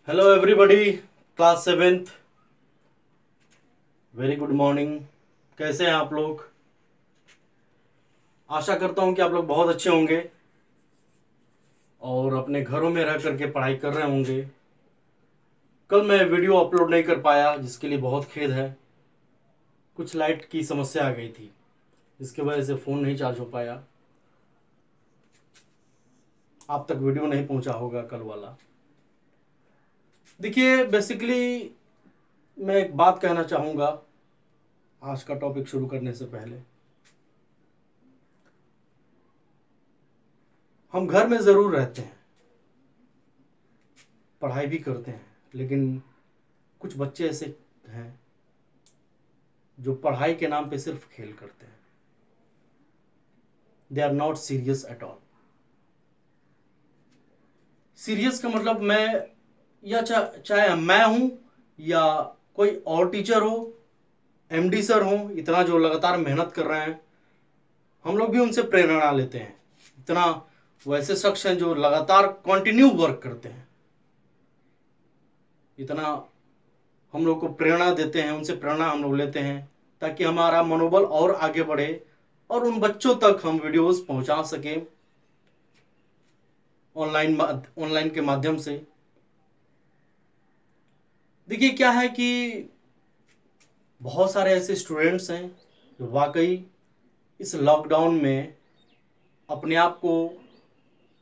Hello everybody, class seventh. Very good morning. कैसे हैं आप लोग? आशा करता हूं कि आप लोग बहुत अच्छे होंगे और अपने घरों में रह करके पढ़ाई कर रहे होंगे। कल मैं वीडियो अपलोड नहीं कर पाया, जिसके लिए बहुत खेद है। कुछ लाइट की समस्या आ गई थी, जिसकी वजह से फ़ोन नहीं चार्ज हो पाया। आप तक वीडियो नहीं पहुंचा होगा कल वाला। देखिए, बेसिकली मैं एक बात कहना चाहूँगा आज का टॉपिक शुरू करने से पहले। हम घर में ज़रूर रहते हैं, पढ़ाई भी करते हैं, लेकिन कुछ बच्चे ऐसे हैं जो पढ़ाई के नाम पे सिर्फ खेल करते हैं। They are not serious at all. Serious का मतलब मैं या चाहे मैं हूं या कोई और टीचर हो, एमडी सर हो, इतना जो लगातार मेहनत कर रहे हैं, हम लोग भी उनसे प्रेरणा लेते हैं। इतना वैसे शख्स हैं जो लगातार कंटिन्यू वर्क करते हैं, इतना हम लोग को प्रेरणा देते हैं, उनसे प्रेरणा हम लोग लेते हैं ताकि हमारा मनोबल और आगे बढ़े और उन बच्चों तक हम वीडियोस पहुंचा सकें ऑनलाइन के माध्यम से। देखिए, क्या है कि बहुत सारे ऐसे स्टूडेंट्स हैं जो वाकई इस लॉकडाउन में अपने आप को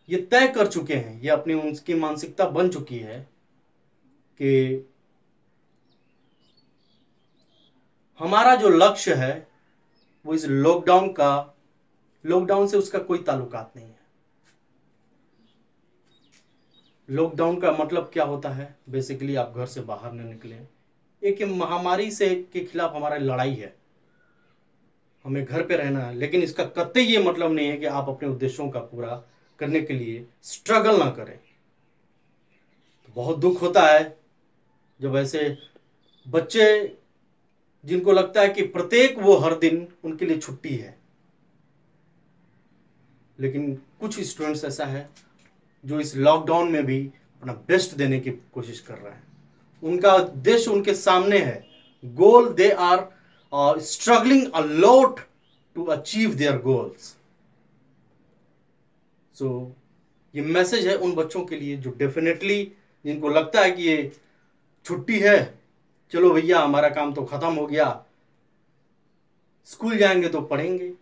ये तय कर चुके हैं, ये अपनी उनकी मानसिकता बन चुकी है कि हमारा जो लक्ष्य है वो इस लॉकडाउन से उसका कोई ताल्लुकात नहीं है। लॉकडाउन का मतलब क्या होता है? बेसिकली आप घर से बाहर न निकलें। एक महामारी से के खिलाफ हमारा लड़ाई है, हमें घर पे रहना है, लेकिन इसका कतई ये मतलब नहीं है कि आप अपने उद्देश्यों का पूरा करने के लिए स्ट्रगल ना करें। तो बहुत दुख होता है जब ऐसे बच्चे, जिनको लगता है कि प्रत्येक वो हर दिन उनके लिए छुट्टी है, लेकिन कुछ स्टूडेंट्स ऐसा है जो इस लॉकडाउन में भी अपना बेस्ट देने की कोशिश कर रहे हैं। उनका उद्देश्य उनके सामने है, goal, they are struggling a lot to achieve their goals. So ये मैसेज है उन बच्चों के लिए जो डेफिनेटली, जिनको लगता है कि ये छुट्टी है, चलो भैया हमारा काम तो खत्म हो गया, स्कूल जाएंगे तो पढ़ेंगे,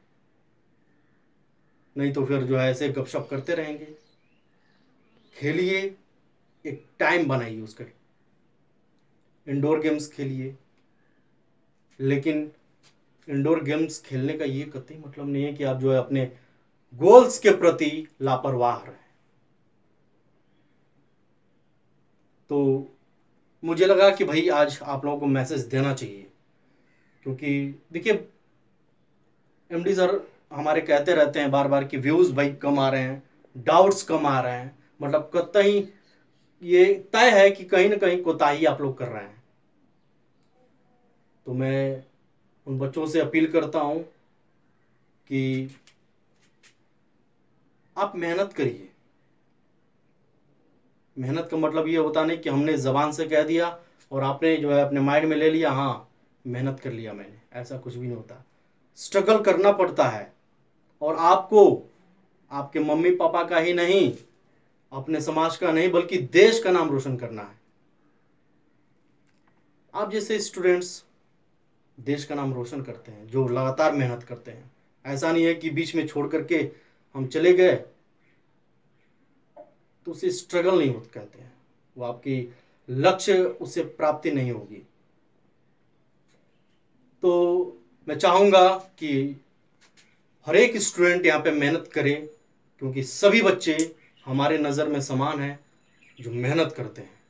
नहीं तो फिर जो है ऐसे गपशप करते रहेंगे। खेलिए, एक टाइम बनाइए उसका, इंडोर गेम्स खेलिए, लेकिन इंडोर गेम्स खेलने का ये कतई मतलब नहीं है कि आप जो है अपने गोल्स के प्रति लापरवाह रहे। तो मुझे लगा कि भाई आज आप लोगों को मैसेज देना चाहिए, क्योंकि देखिए एमडी सर हमारे कहते रहते हैं बार बार कि व्यूज भाई कम आ रहे हैं, डाउट्स कम आ रहे हैं, मतलब कतई ये तय है कि कहीं ना कहीं कोताही आप लोग कर रहे हैं। तो मैं उन बच्चों से अपील करता हूं कि आप मेहनत करिए। मेहनत का मतलब ये होता नहीं कि हमने जबान से कह दिया और आपने जो है अपने माइंड में ले लिया, हाँ मेहनत कर लिया मैंने, ऐसा कुछ भी नहीं होता। स्ट्रगल करना पड़ता है, और आपको आपके मम्मी पापा का ही नहीं, अपने समाज का नहीं, बल्कि देश का नाम रोशन करना है। आप जैसे स्टूडेंट्स देश का नाम रोशन करते हैं जो लगातार मेहनत करते हैं। ऐसा नहीं है कि बीच में छोड़ करके हम चले गए तो उसे स्ट्रगल नहीं होता कहते हैं, वो आपकी लक्ष्य उससे प्राप्ति नहीं होगी। तो मैं चाहूंगा कि हर एक स्टूडेंट यहाँ पे मेहनत करे, क्योंकि सभी बच्चे हमारे नज़र में समान हैं जो मेहनत करते हैं।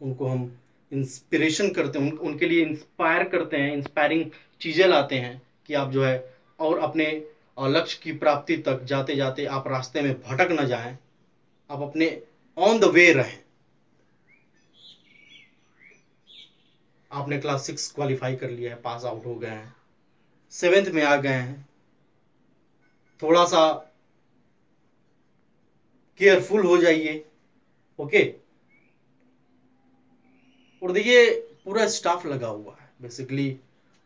उनको हम इंस्पिरेशन करते हैं, उनके लिए इंस्पायर करते हैं, इंस्पायरिंग चीज़ें लाते हैं कि आप जो है और अपने लक्ष्य की प्राप्ति तक जाते जाते आप रास्ते में भटक न जाएं, आप अपने ऑन द वे रहें। आपने क्लास 6 क्वालिफाई कर लिया है, पास आउट हो गए हैं, 7th में आ गए हैं, थोड़ा सा केयरफुल हो जाइए। ओके, और देखिए पूरा स्टाफ लगा हुआ है बेसिकली।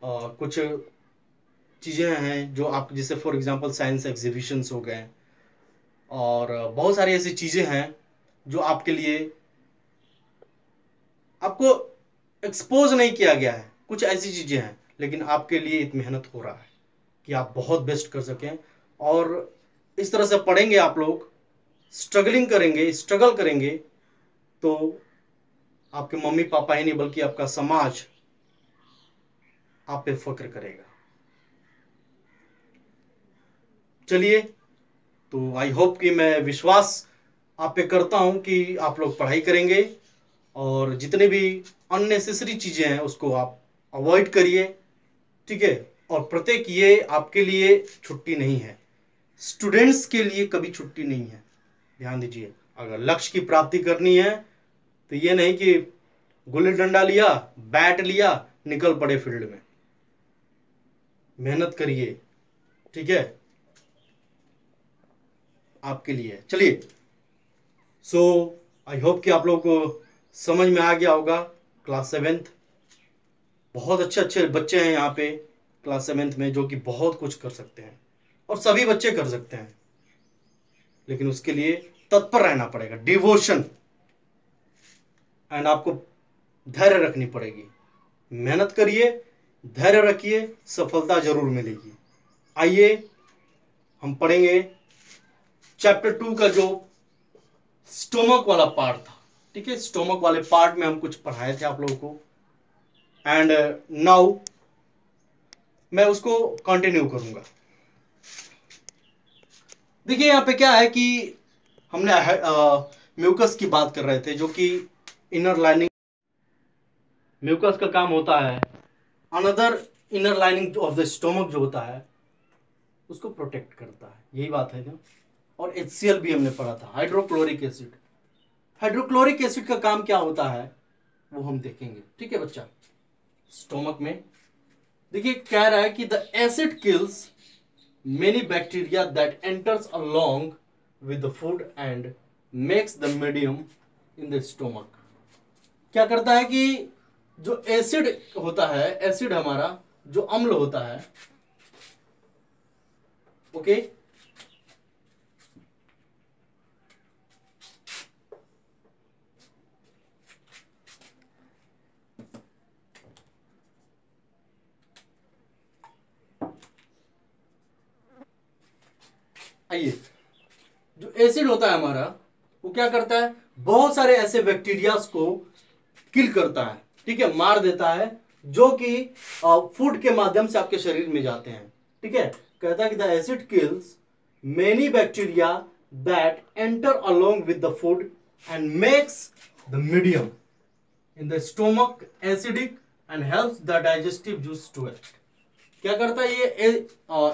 कुछ चीज़ें हैं जो आप, जैसे फॉर एग्जांपल साइंस एग्जीबिशंस हो गए, और बहुत सारी ऐसी चीज़ें हैं जो आपके लिए, आपको एक्सपोज नहीं किया गया है। कुछ ऐसी चीज़ें हैं लेकिन आपके लिए इतनी मेहनत हो रहा है कि आप बहुत बेस्ट कर सकें। और इस तरह से पढ़ेंगे आप लोग, स्ट्रगलिंग करेंगे, स्ट्रगल करेंगे, तो आपके मम्मी पापा ही नहीं बल्कि आपका समाज आप पे फक्र करेगा। चलिए, तो आई होप कि मैं विश्वास आप पे करता हूं कि आप लोग पढ़ाई करेंगे और जितने भी अननेसेसरी चीजें हैं उसको आप अवॉइड करिए, ठीक है। और प्रत्येक, ये आपके लिए छुट्टी नहीं है, स्टूडेंट्स के लिए कभी छुट्टी नहीं है। ध्यान दीजिए, अगर लक्ष्य की प्राप्ति करनी है तो ये नहीं कि गुल्ली डंडा लिया, बैट लिया, निकल पड़े फील्ड में। मेहनत करिए, ठीक है, आपके लिए। चलिए, सो आई होप कि आप लोगों को समझ में आ गया होगा। क्लास 7th, बहुत अच्छे अच्छे बच्चे हैं यहाँ पे क्लास 7th में, जो कि बहुत कुछ कर सकते हैं और सभी बच्चे कर सकते हैं, लेकिन उसके लिए तत्पर रहना पड़ेगा, डिवोशन, एंड आपको धैर्य रखनी पड़ेगी। मेहनत करिए, धैर्य रखिए, सफलता जरूर मिलेगी। आइए हम पढ़ेंगे चैप्टर 2 का जो स्टोमक वाला पार्ट था, ठीक है। स्टोमक वाले पार्ट में हम कुछ पढ़ाए थे आप लोगों को, एंड नाउ मैं उसको कंटिन्यू करूंगा। देखिए यहाँ पे क्या है कि हमने म्यूकस की बात कर रहे थे, जो कि इनर लाइनिंग, म्यूकस का काम होता है another inner lining of the stomach जो होता है उसको प्रोटेक्ट करता है, यही बात है ना। और HCl भी हमने पढ़ा था, हाइड्रोक्लोरिक एसिड। हाइड्रोक्लोरिक एसिड का काम क्या होता है वो हम देखेंगे, ठीक है बच्चा। स्टोमक में देखिए कह रहा है कि the acid kills many bacteria that enters along with the food and makes the medium in the stomach. क्या करता है कि जो एसिड होता है, एसिड हमारा जो अम्ल होता है, ओके, आइए, जो एसिड होता है हमारा वो क्या करता है, बहुत सारे ऐसे बैक्टीरियाज को किल करता है, ठीक है, मार देता है, जो कि फूड के माध्यम से आपके शरीर में जाते हैं, ठीक है। कहता है कि the acid kills many bacteria that enter along with the food and makes the medium in the stomach acidic and helps the digestive juice to act. क्या करता है ये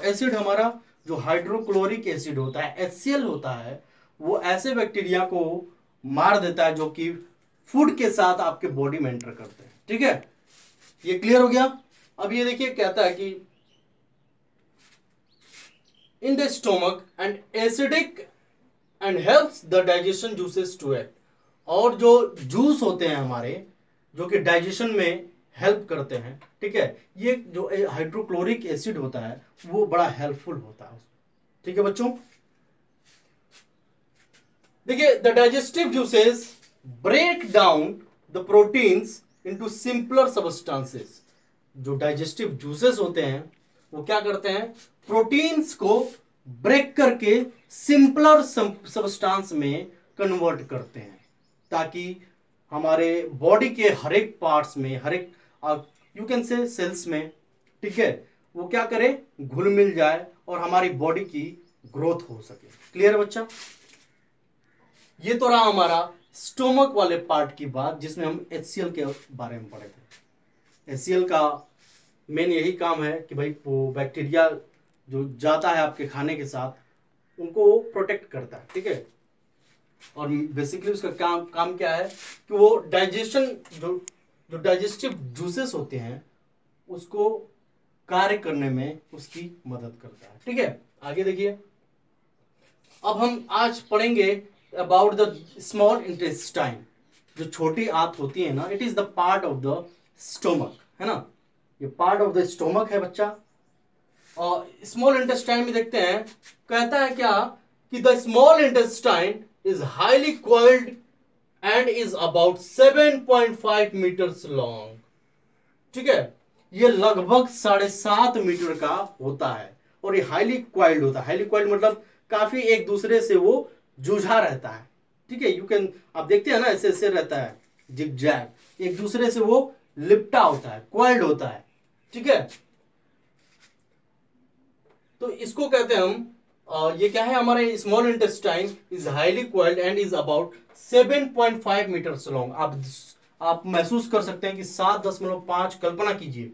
एसिड हमारा, जो हाइड्रोक्लोरिक एसिड होता है, HCl होता है, वो ऐसे बैक्टीरिया को मार देता है जो कि फूड के साथ आपके बॉडी में एंटर करते हैं, ठीक है। ये क्लियर हो गया। अब ये देखिए कहता है कि in the stomach and acidic and helps the digestion juices to act. और जो जूस होते हैं हमारे, जो कि डाइजेशन में हेल्प करते हैं, ठीक है, ये जो हाइड्रोक्लोरिक एसिड होता है वो बड़ा हेल्पफुल होता है, ठीक है बच्चों। देखिए the digestive juices break down the proteins into simpler substances. जो डाइजेस्टिव जूसेस होते हैं वो क्या करते हैं, प्रोटीन्स को ब्रेक करके सिंपलर सब्सटेंस में कन्वर्ट करते हैं, ताकि हमारे बॉडी के हर एक पार्ट्स में, हर एक यू कैन से सेल्स में, ठीक है, वो क्या करे, घुल मिल जाए और हमारी बॉडी की ग्रोथ हो सके। क्लियर बच्चा। ये तो रहा हमारा स्टोमक वाले पार्ट की बात, जिसमें हम HCl के बारे में पढ़े थे। HCl का मेन यही काम है कि भाई वो बैक्टीरिया जो जाता है आपके खाने के साथ उनको प्रोटेक्ट करता है, ठीक है। और बेसिकली उसका काम क्या है कि वो डाइजेशन, जो डाइजेस्टिव जूसेस होते हैं उसको कार्य करने में उसकी मदद करता है, ठीक है। आगे देखिए, अब हम आज पढ़ेंगे अबाउट द स्मॉल इंटेस्टाइन। जो छोटी आंत होती है ना, it is the part of the stomach, है ना, ये पार्ट ऑफ द स्टोमक है बच्चा। और स्मॉल इंटेस्टाइन में देखते हैं, कहता है क्या कि the small intestine is highly coiled and is about 7.5 metres long. ठीक है, ये लगभग 7.5 मीटर का होता है और ये हाईली क्वाइल्ड होता है। हाईली क्वाइल्ड मतलब काफी एक दूसरे से वो जुझा रहता है। ठीक है, यू कैन, आप देखते हैं ना ऐसे ऐसे रहता है, जिगजैग, एक दूसरे से वो लिपटा होता है, क्वाइल्ड होता है। ठीक है, तो इसको कहते हैं हम ये क्या है, हमारे small intestine is highly coiled and is about 7.5 metres long. आप महसूस कर सकते हैं कि 7.5, कल्पना कीजिए,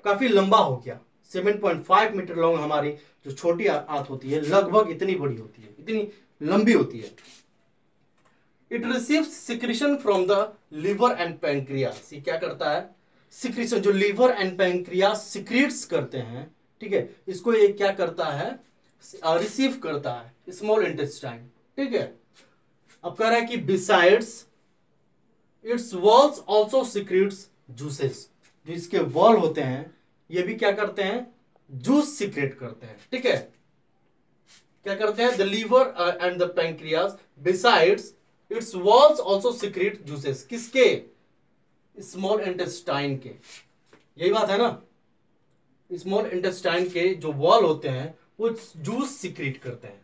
काफी लंबा हो गया। 7.5 मीटर लॉन्ग हमारी जो छोटी आंत होती है लगभग इतनी बड़ी होती है, इतनी लंबी होती है। It receives secretion from the liver and pancreas. ये क्या करता है, सिक्रीशन, जो लिवर एंड पैंक्रियास सिक्रीट्स करते हैं, ठीक है, इसको ये क्या करता है, रिसीव करता है स्मॉल इंटेस्टाइन। ठीक है, अब कह रहा है कि besides its walls also secretes juices. जो इसके वॉल होते हैं ये भी क्या करते हैं, जूस सिक्रेट करते हैं। ठीक है, क्या करते हैं, the liver and the pancreas besides its walls also secrete juices. किसके, स्मॉल इंटेस्टाइन के। यही बात है ना, स्मॉल इंटेस्टाइन के जो वॉल होते हैं वो जूस सिक्रेट करते हैं।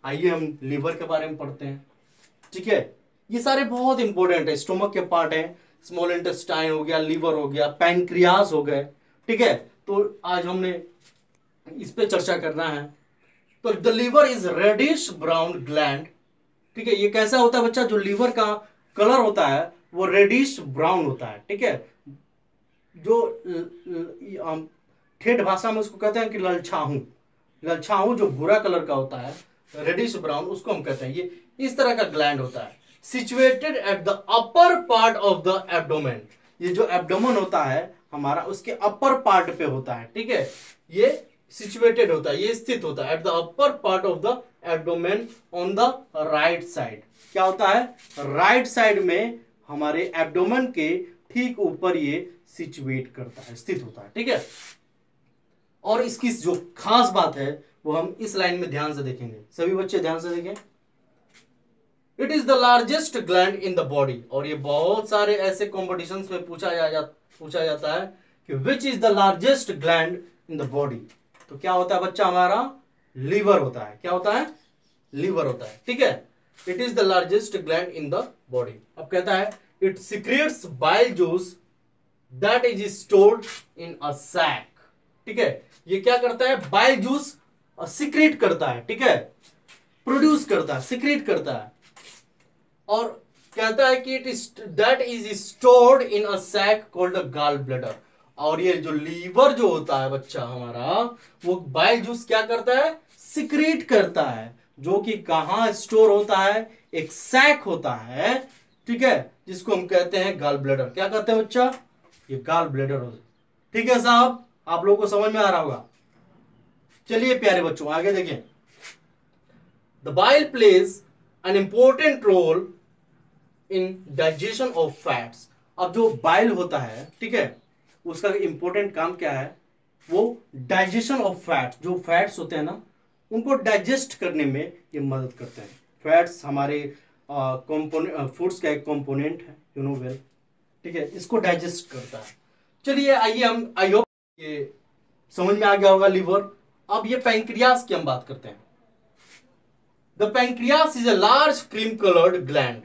आइए हम लीवर के बारे में पढ़ते हैं। ठीक है, ये सारे बहुत इंपॉर्टेंट है, स्टोमक के पार्ट है। स्मॉल इंटेस्टाइन हो गया, लीवर हो गया, पैंक्रियास हो गए। ठीक है, तो आज हमने इस पे चर्चा करना है। तो the liver is reddish brown gland. ठीक है, ये कैसा होता है बच्चा, जो लीवर का कलर होता है वो रेडिश ब्राउन होता है। ठीक है, जो ठेठ भाषा में उसको कहते हैं कि ललछाहू। ललछाहू जो भूरा कलर का होता है, रेडिश ब्राउन, उसको हम कहते हैं। ये इस तरह का ग्लैंड होता है, situated at the upper part of the abdomen. ये जो एब्डोमेन होता है हमारा, उसके अपर पार्ट पे होता है। ठीक है, ये सिचुएटेड होता है, ये स्थित होता है at the upper part of the abdomen on the right side. क्या होता है, राइट साइड में हमारे एब्डोमेन के ठीक ऊपर ये सिचुएट करता है, स्थित होता है। ठीक है, और इसकी जो खास बात है वो हम इस लाइन में ध्यान से देखेंगे। सभी बच्चे ध्यान से देखें। It is the largest gland in the body. और ये बहुत सारे ऐसे कॉम्पिटिशंस में पूछा जाता है कि which is the largest gland in the body. तो क्या होता है बच्चा, हमारा लीवर होता है। क्या होता है, लीवर होता है। ठीक है, it is the largest gland in the body. अब कहता है it secretes bile juice that is stored in a sac. ठीक है, ये क्या करता है, बाइल जूस सिक्रेट करता है। ठीक है, प्रोड्यूस करता है, सिक्रेट करता है। और कहता है कि it is that is stored in a sac called a gall bladder. और ये जो लीवर जो होता है बच्चा हमारा, वो बाइल जूस क्या करता है, सिक्रेट करता है, जो कि कहां स्टोर होता है, एक सैक होता है। ठीक है, जिसको हम कहते हैं गॉल ब्लैडर। क्या कहते हैं बच्चा, ये गॉल ब्लैडर होता है। ठीक है साहब, आप लोगों को समझ में आ रहा होगा। चलिए प्यारे बच्चों आगे देखें। The bile plays an important role in digestion of fats. अब जो बाइल होता है, ठीक है, उसका इंपॉर्टेंट काम क्या है, वो डाइजेशन ऑफ फैट्स, जो फैट्स होते हैं ना उनको डाइजेस्ट करने में ये मदद करते हैं। फैट्स हमारे कंपोनेंट, फूड्स का एक कंपोनेंट है, यू नो वेल। ठीक है, इसको डाइजेस्ट करता है। चलिए आइए हम, आई होप ये समझ में आ गया होगा लीवर। अब ये पैंक्रियास की हम बात करते हैं। The pancreas is a large cream coloured gland.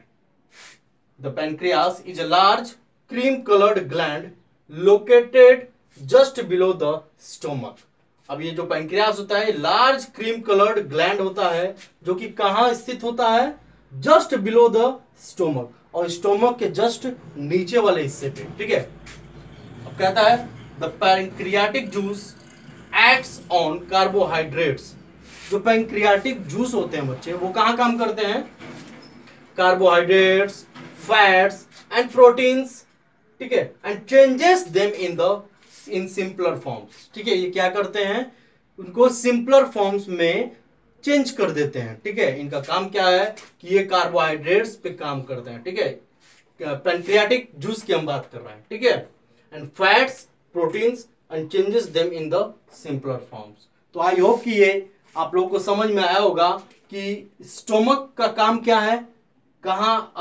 The pancreas is a large cream coloured gland located just below the stomach. अब ये जो पैंक्रियास होता है लार्ज क्रीम कलर्ड ग्लैंड होता है, जो कि कहां स्थित होता है, जस्ट बिलो द स्टोमक, और स्टोमक के जस्ट नीचे वाले हिस्से पे। ठीक है, अब कहता है the pancreatic juice acts on carbohydrates. जो पैंक्रियाटिक जूस होते हैं बच्चे, वो कहां काम करते हैं, कार्बोहाइड्रेट्स, फैट्स एंड प्रोटीन्स। ठीक है, and changes them in simpler forms. ठीक है, ये क्या करते हैं, उनको सिंपलर फॉर्म्स में चेंज कर देते हैं। ठीक है, इनका काम क्या है कि ये कार्बोहाइड्रेट्स पे काम करते हैं। ठीक है, पैनक्रियाटिक जूस की हम बात कर रहे हैं, ठीक है। And fats, proteins and changes them in the simpler forms. तो आई होप कि ये आप लोगों को समझ में आया होगा कि स्टोमक का काम क्या है, कहाँ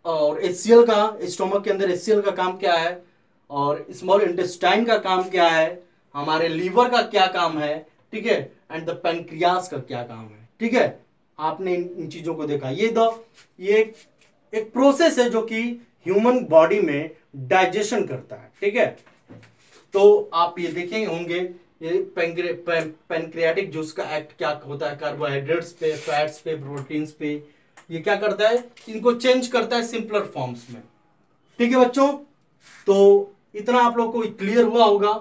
और एचसीएल का, स्टोमक के अंदर एचसीएल का काम क्या है, और स्मॉल इंटेस्टाइन का काम क्या है, हमारे लीवर का क्या काम है, ठीक है, एंड द पैनक्रियास का क्या काम है, ठीक है। आपने इन चीजों को देखा। ये एक प्रोसेस है जो कि ह्यूमन बॉडी में डाइजेशन करता है, ठीक है। तो आप ये देखेंगे होंगे, ये पैनक्रियाटिक जूस का एक्ट क्या होता है, कार्बोहाइड्रेट्स पे, फैट्स पे, प्रोटीन्स पे, ये क्या करता है, इनको चेंज करता है सिंपलर फॉर्म्स में, ठीक है बच्चों। तो इतना आप लोग को क्लियर हुआ होगा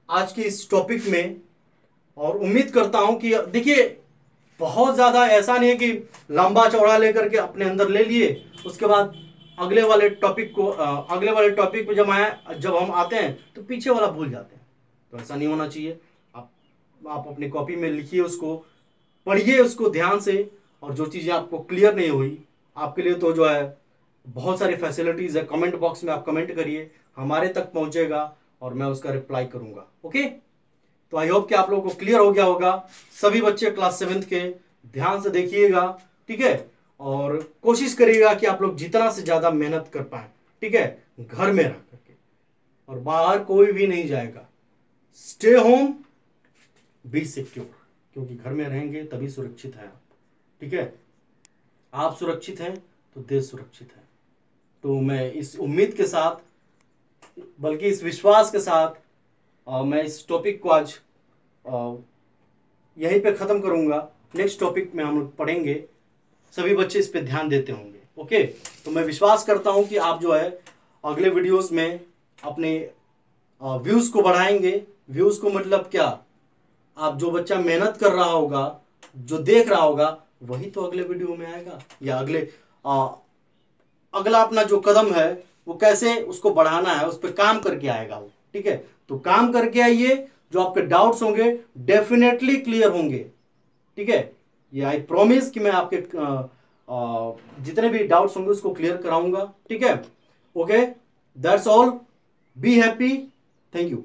आज के इस टॉपिक में, और उम्मीद करता हूं कि देखिए बहुत ज्यादा ऐसा नहीं है कि लंबा चौड़ा लेकर के अपने अंदर ले लिए, उसके बाद अगले वाले टॉपिक पे जब हम आते हैं तो पीछे वाला भूल जाते हैं। तो ऐसा नहीं होना चाहिए। आप अपनी कॉपी में लिखिए, उसको पढ़िए, उसको ध्यान से, और जो चीजें आपको क्लियर नहीं हुई आपके लिए तो जो है बहुत सारी फैसिलिटीज है, कमेंट बॉक्स में आप कमेंट करिए, हमारे तक पहुंचेगा और मैं उसका रिप्लाई करूंगा। ओके, तो आई होप कि आप लोगों को क्लियर हो गया होगा। सभी बच्चे क्लास 7th के ध्यान से देखिएगा, ठीक है, और कोशिश करिएगा कि आप लोग जितना से ज्यादा मेहनत कर पाए, ठीक है, घर में रह करके, और बाहर कोई भी नहीं जाएगा। स्टे होम, बी सिक्योर, क्योंकि घर में रहेंगे तभी सुरक्षित है आप, ठीक है। आप सुरक्षित हैं तो देश सुरक्षित है। तो मैं इस उम्मीद के साथ, बल्कि इस विश्वास के साथ मैं इस टॉपिक को आज यहीं पे ख़त्म करूंगा। नेक्स्ट टॉपिक में हम लोग पढ़ेंगे, सभी बच्चे इस पे ध्यान देते होंगे। ओके, तो मैं विश्वास करता हूं कि आप जो है अगले वीडियोस में अपने व्यूज़ को बढ़ाएंगे। व्यूज़ को मतलब क्या, आप जो बच्चा मेहनत कर रहा होगा, जो देख रहा होगा, वही तो अगले वीडियो में आएगा, या अगला अपना जो कदम है वो कैसे उसको बढ़ाना है, उस पर काम करके आएगा वो, ठीक है। तो काम करके आइए, जो आपके डाउट्स होंगे डेफिनेटली क्लियर होंगे, ठीक है। ये आई प्रॉमिस कि मैं आपके जितने भी डाउट्स होंगे उसको क्लियर कराऊंगा, ठीक है। Okay, that's all, be happy, thank you.